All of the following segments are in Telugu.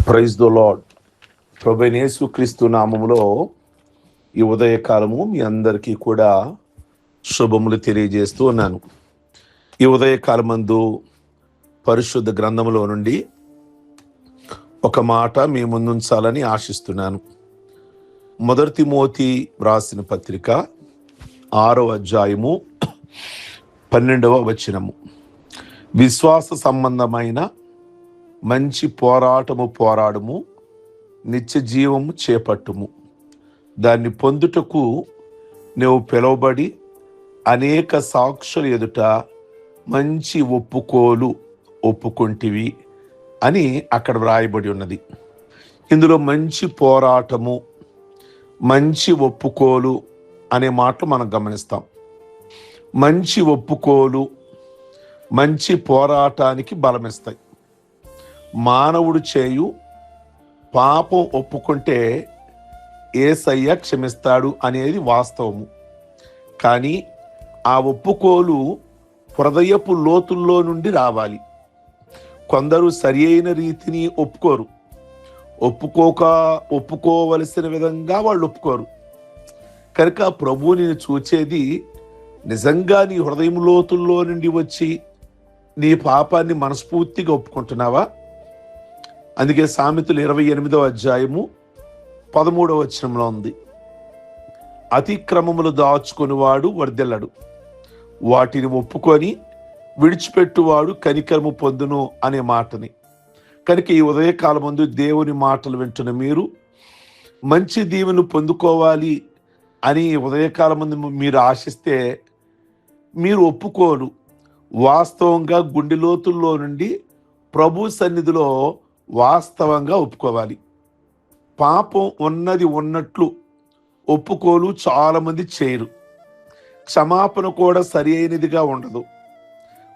Praise the lord. ప్రభువైన యేసుక్రీస్తు నామములో ఈ ఉదయకాలము మీ అందరికీ కూడా శుభములు తెలియజేస్తూ ఉన్నాను. ఈ ఉదయకాలమందు పరిశుద్ధ గ్రంథములో నుండి ఒక మాట మీ ముందుంచాలని ఆశిస్తున్నాను. మొదటి తిమోతి వ్రాసిన పత్రిక 6వ అధ్యాయము 12వ వచనము. విశ్వాస సంబంధమైన మంచి పోరాడము, నిత్య జీవము చేపట్టుము. దాన్ని పొందుటకు నువ్వు పిలువబడి అనేక సాక్షుల ఎదుట మంచి ఒప్పుకొంటివి అని అక్కడ వ్రాయబడి ఉన్నది. ఇందులో మంచి పోరాటము, మంచి ఒప్పుకోలు అనే మాటలు మనం గమనిస్తాం. మంచి ఒప్పుకోలు మంచి పోరాటానికి బలమిస్తాయి. మానవుడు చేయు పాపం ఒప్పుకుంటే యేసయ్య క్షమిస్తాడు అనేది వాస్తవము. కానీ ఆ ఒప్పుకోలు హృదయపు లోతుల్లో నుండి రావాలి. కొందరు సరి అయిన రీతిని ఒప్పుకోవలసిన విధంగా వాళ్ళు ఒప్పుకోరు. కనుక ప్రభువు నేను చూచేది నిజంగా నీ హృదయం లోతుల్లో నుండి వచ్చి నీ పాపాన్ని మనస్ఫూర్తిగా ఒప్పుకుంటున్నావా? అందుకే సామెతలు 28వ అధ్యాయము 13వ వచనంలో ఉంది, అతిక్రమములు దాచుకొనివాడు వర్ధిల్లడు, వాటిని ఒప్పుకొని విడిచిపెట్టువాడు కనికరము పొందును అనే మాటని. కనుక ఈ ఉదయకాలం ముందు దేవుని మాటలు వింటున్న మీరు మంచి దీవెను పొందుకోవాలి అని ఉదయకాలం ముందు మీరు ఆశిస్తే మీరు ఒప్పుకోలు వాస్తవంగా గుండె లోతుల్లో నుండి ప్రభు సన్నిధిలో వాస్తవంగా ఒప్పుకోవాలి. పాపం ఉన్నట్లు ఒప్పుకోలు చాలామంది చేయరు. క్షమాపణ కూడా సరి అయినదిగా ఉండదు.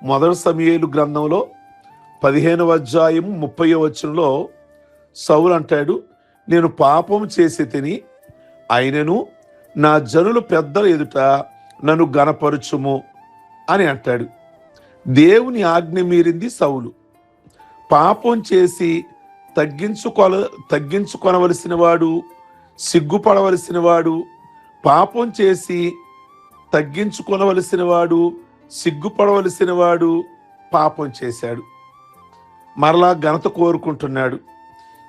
మొదటి సమూయేలు గ్రంథంలో 15వ అధ్యాయము 30వ వచనంలో సౌలు అంటాడు, నేను పాపం చేసి తిని అయినను నా జనుల పెద్దల ఎదుట నన్ను గణపరచుము అని అంటాడు. దేవుని ఆజ్ఞ మీరింది సౌలు. పాపం చేసి తగ్గించుకొనవలసిన వాడు, సిగ్గుపడవలసిన వాడు, పాపం చేసి సిగ్గుపడవలసిన వాడు పాపం చేశాడు, మరలా ఘనత కోరుకుంటున్నాడు.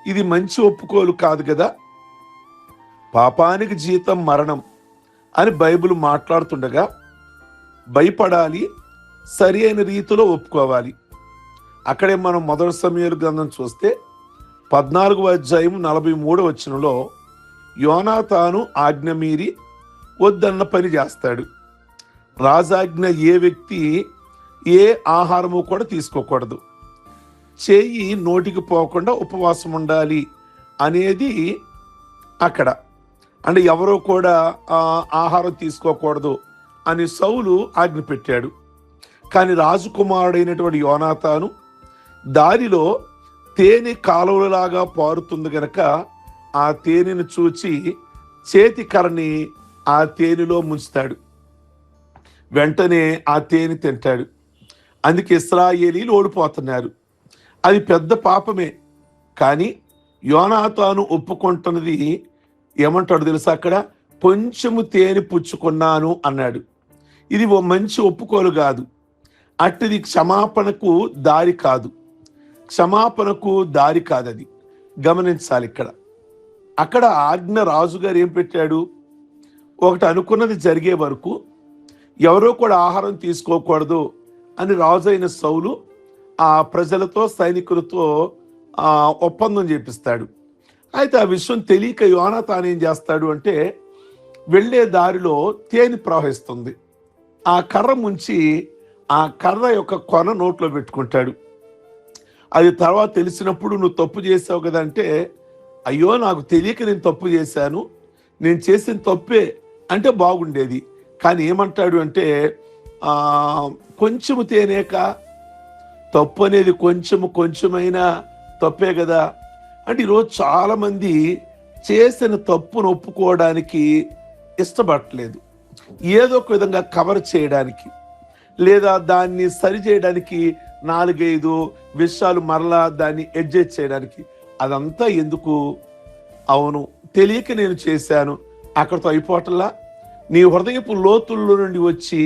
ఇది మంచి ఒప్పుకోలు కాదు కదా. పాపానికి జీతం మరణం అని బైబిల్ మాట్లాడుతుండగా భయపడాలి, సరి అయిన రీతిలో ఒప్పుకోవాలి. అక్కడే మనం మొదటి సమూయేలు గ్రంథం చూస్తే 14వ అధ్యాయం 43వ వచనంలో యోనాతాను ఆజ్ఞ మీరి వద్దన్న పని చేస్తాడు. రాజాజ్ఞ ఏ వ్యక్తి ఏ ఆహారము కూడా తీసుకోకూడదు, చేయి నోటికి పోకుండా ఉపవాసం ఉండాలి అనేది అక్కడ. అంటే ఎవరో కూడా ఆహారం తీసుకోకూడదు అని సౌలు ఆజ్ఞ పెట్టాడు. కానీ రాజకుమారుడైనటువంటి యోనాతాను దారిలో తేనె కాలువలాగా పారుతుంది గనక ఆ తేనెను చూచి చేతి కర్రని ఆ తేనెలో ముంచుతాడు. వెంటనే ఆ తేనె తింటాడు. అందుకే ఇశ్రాయేలీలు ఓడిపోతున్నారు. అది పెద్ద పాపమే. కానీ యోనాతాను ఒప్పుకుంటున్నది ఏమంటాడు తెలుసా? అక్కడ కొంచెము తేనె పుచ్చుకున్నాను అన్నాడు. ఇది ఓ మంచి ఒప్పుకోలు కాదు. అట్టిది క్షమాపణకు దారి కాదు. అది గమనించాలి. అక్కడ ఆజ్ఞ రాజుగారు ఏం పెట్టాడు? ఒకటి అనుకున్నది జరిగే వరకు ఎవరో కూడా ఆహారం తీసుకోకూడదు అని రాజు అయిన సౌలు ఆ ప్రజలతో సైనికులతో ఒప్పందం చేపిస్తాడు. అయితే ఆ విషయం తెలియక యోనాతాను ఏం చేస్తాడు అంటే వెళ్ళే దారిలో తేనె ప్రవహిస్తుంది. ఆ కర్ర ముంచి ఆ కర్ర యొక్క కొన నోట్లో పెట్టుకుంటాడు. అది తర్వాత తెలిసినప్పుడు నువ్వు తప్పు చేసావు కదా అంటే, అయ్యో నాకు తెలియక నేను తప్పు చేశాను, నేను చేసిన తప్పే అంటే బాగుండేది. కానీ ఏమంటాడు అంటే కొంచెము తేనేక తప్పు అనేది కొంచెమైనా తప్పే కదా. అంటే ఈరోజు చాలామంది చేసిన తప్పును ఒప్పుకోవడానికి ఇష్టపడట్లేదు. ఏదో ఒక విధంగా కవర్ చేయడానికి లేదా దాన్ని సరి చేయడానికి 4-5 విషయాలు మరలా దాన్ని అడ్జస్ట్ చేయడానికి అదంతా ఎందుకు? అవును, తెలియక నేను చేశాను. అక్కడితో అయిపోవటంలా, నీ హృదయపు లోతుల్లో నుండి వచ్చి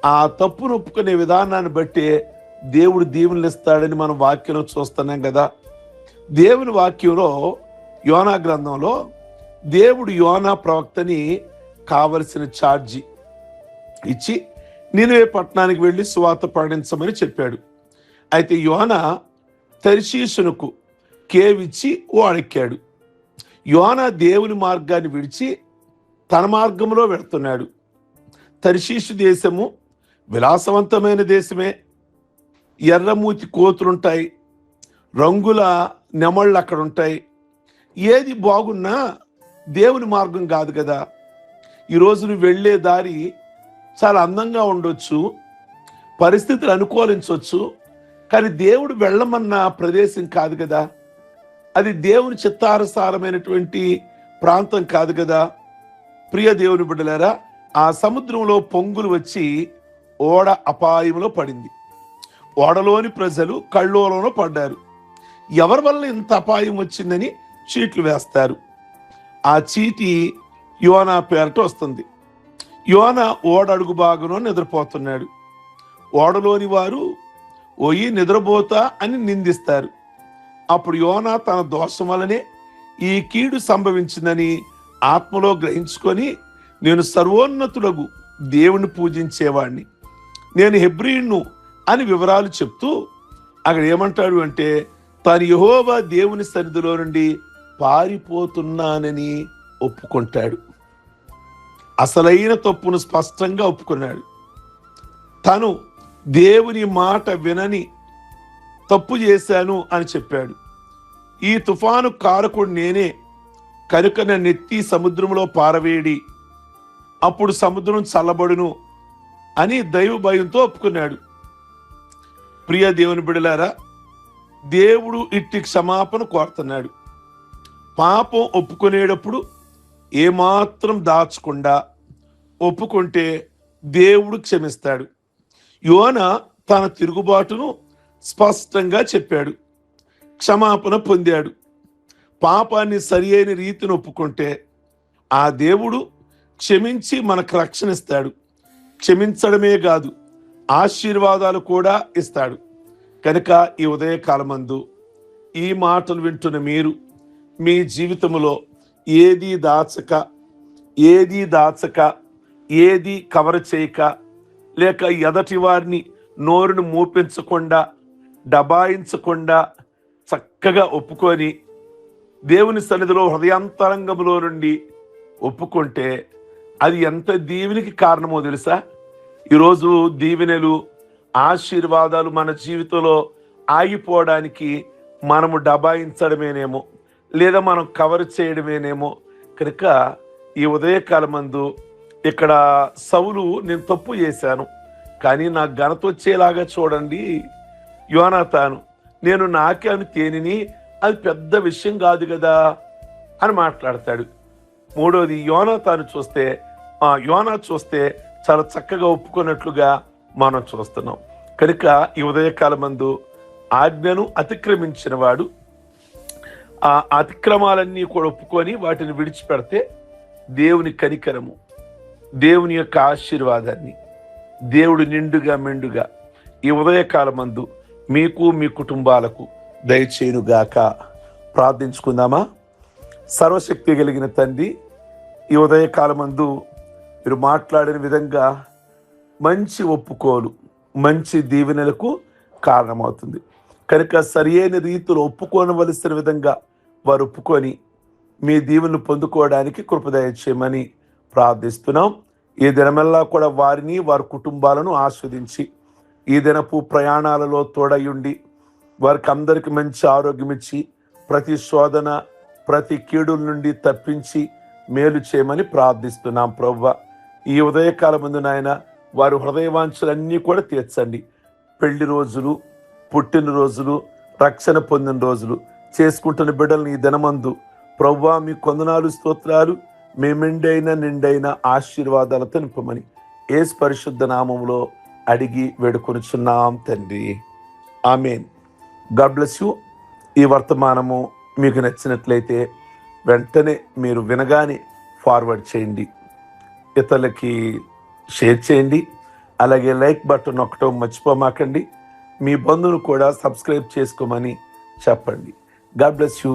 ఆ తప్పును ఒప్పుకునే విధానాన్ని బట్టే దేవుడు దీవెనలు ఇస్తాడని మనం వాక్యంలో చూస్తున్నాం కదా. దేవుని వాక్యంలో యోనా గ్రంథంలో దేవుడు యోనా ప్రవక్తని కావలసిన ఛార్జీ ఇచ్చి నినవే పట్టణానికి వెళ్ళి సువార్త ప్రకటించమని చెప్పాడు. అయితే యోనా తర్షీషునకు కేవిచ్చి ఓడెక్కాడు. యోనా దేవుని మార్గాన్ని విడిచి తన మార్గంలో వెళుతున్నాడు. తర్షీషు దేశము విలాసవంతమైన దేశమే. ఎర్రమూతి కోతులుంటాయి, రంగుల నెమళ్ళు అక్కడ ఉంటాయి. ఏది బాగున్నా దేవుని మార్గం కాదు కదా. ఈరోజు నువ్వు వెళ్ళే దారి చాలా అందంగా ఉండొచ్చు, పరిస్థితులు అనుకూలించవచ్చు, కానీ దేవుడు వెళ్ళమన్న ప్రదేశం కాదు కదా. అది దేవుని చిత్తానుసారమైనటువంటి ప్రాంతం కాదు కదా. ప్రియ దేవుని బిడ్డలారా, ఆ సముద్రంలో పొంగులు వచ్చి ఓడ అపాయంలో పడింది. ఓడలోని ప్రజలు కళ్ళోలంలో పడ్డారు. ఎవరి వల్ల ఇంత అపాయం వచ్చిందని చీట్లు వేస్తారు. ఆ చీటి యోనా పేరట వస్తుంది. యోనా ఓడ అడుగు భాగంలో నిద్రపోతున్నాడు. ఓడలోని వారు ఓయి నిద్రపోతా అని నిందిస్తారు. అప్పుడు యోనా తన దోషం వలనే ఈ కీడు సంభవించిందని ఆత్మలో గ్రహించుకొని, నేను సర్వోన్నతుడగు దేవుని పూజించేవాడిని, నేను హెబ్రీయును అని వివరాలు చెప్తూ అక్కడ ఏమంటాడు అంటే, తాను యెహోవా దేవుని సన్నిధిలో నుండి పారిపోతున్నానని ఒప్పుకుంటాడు. అసలైన తప్పును స్పష్టంగా ఒప్పుకున్నాడు. తను దేవుని మాట వినని తప్పు చేశాను అని చెప్పాడు. ఈ తుఫాను కారకుడు నేనే కనుక నన్నెత్తి సముద్రంలో పారవేడి, అప్పుడు సముద్రం చల్లబడును అని దైవ భయంతో ఒప్పుకున్నాడు. ప్రియ దేవుని బిడ్డలారా, దేవుడు ఇట్టి క్షమాపణ కోరుతున్నాడు. పాపం ఒప్పుకునేటప్పుడు ఏమాత్రం దాచకుండా ఒప్పుకుంటే దేవుడు క్షమిస్తాడు. యోనా తన తిరుగుబాటును స్పష్టంగా చెప్పాడు, క్షమాపణ పొందాడు. పాపాన్ని సరి అయిన రీతిని ఒప్పుకుంటే ఆ దేవుడు క్షమించి మనకు రక్షణ ఇస్తాడు. క్షమించడమే కాదు, ఆశీర్వాదాలు కూడా ఇస్తాడు. కనుక ఈ ఉదయకాలమందు ఈ మాటలు వింటున్న మీరు మీ జీవితంలో ఏది దాచక ఏది కవర్ చేయక, లేక ఎదటి వారిని నోరును మూపించకుండా, డబాయించకుండా చక్కగా ఒప్పుకొని దేవుని సన్నిధిలో హృదయాంతరంగంలో నుండి ఒప్పుకుంటే అది ఎంత దీవెనికి కారణమో తెలుసా? ఈరోజు దీవెనలు, ఆశీర్వాదాలు మన జీవితంలో ఆగిపోవడానికి మనము డబాయించడమేనేమో, లేదా మనం కవర్ చేయడమేనేమో. కనుక ఈ ఉదయకాలమందు ఇక్కడ సౌలు, నేను తప్పు చేశాను కానీ నాకు ఘనత వచ్చేలాగా చూడండి. యోనాతాను, నేను నాకేను తేనిని, అది పెద్ద విషయం కాదు కదా అని మాట్లాడతాడు. మూడోది, యోనా చూస్తే చాలా చక్కగా ఒప్పుకున్నట్లుగా మనం చూస్తున్నాం. కనుక ఈ ఉదయకాలమందు ఆజ్ఞను అతిక్రమించిన వాడు ఆ అతిక్రమాలన్నీ కూడా ఒప్పుకొని వాటిని విడిచిపెడితే దేవుని కనికరము, దేవుని యొక్క ఆశీర్వాదాన్ని దేవుడు నిండుగా మెండుగా ఈ ఉదయకాలమందు మీకు మీ కుటుంబాలకు దయచేయునుగాక. ప్రార్థించుకుందామా? సర్వశక్తి కలిగిన తండ్రి, ఈ ఉదయకాలమందు మీరు మాట్లాడిన విధంగా మంచి ఒప్పుకోలు మంచి దీవెనలకు కారణమవుతుంది. కనుక సరి అయిన రీతిలో ఒప్పుకోనవలసిన విధంగా వారు ఒప్పుకొని మీ దీవెనలు పొందుకోవడానికి కృపదయ చేయమని ప్రార్థిస్తున్నాం. ఈ దినమెల్లా కూడా వారిని, వారి కుటుంబాలను ఆస్వాదించి ఈ దినపు ప్రయాణాలలో తోడయుండి వారికి అందరికీ మంచి ఆరోగ్యం ఇచ్చి ప్రతి శోధన, ప్రతి కీడుల నుండి తప్పించి మేలు చేయమని ప్రార్థిస్తున్నాం. ప్రభువా, ఈ ఉదయకాలం ముందు నాయన వారి హృదయవాంఛలన్నీ కూడా తీర్చండి. పెళ్లి రోజులు, పుట్టినరోజులు, రక్షణ పొందిన రోజులు చేసుకుంటున్న బిడ్డలను ఈ దినమందు ప్రభువా మీ కొందనాలు, స్తోత్రాలు, మీ నిండైన ఆశీర్వాదాలతో నింపమని యేసు పరిశుద్ధ నామములో అడిగి వేడుకొనుచున్నాం తండ్రి. ఆమేన్. God bless you. ఈ వర్తమానము మీకు నచ్చినట్లయితే వెంటనే మీరు వినగానే ఫార్వర్డ్ చేయండి, ఇతరులకి షేర్ చేయండి. అలాగే లైక్ బటన్ నొక్కటం మర్చిపోమాకండి. మీ బంధువులు కూడా సబ్స్క్రైబ్ చేసుకోమని చెప్పండి. God bless you.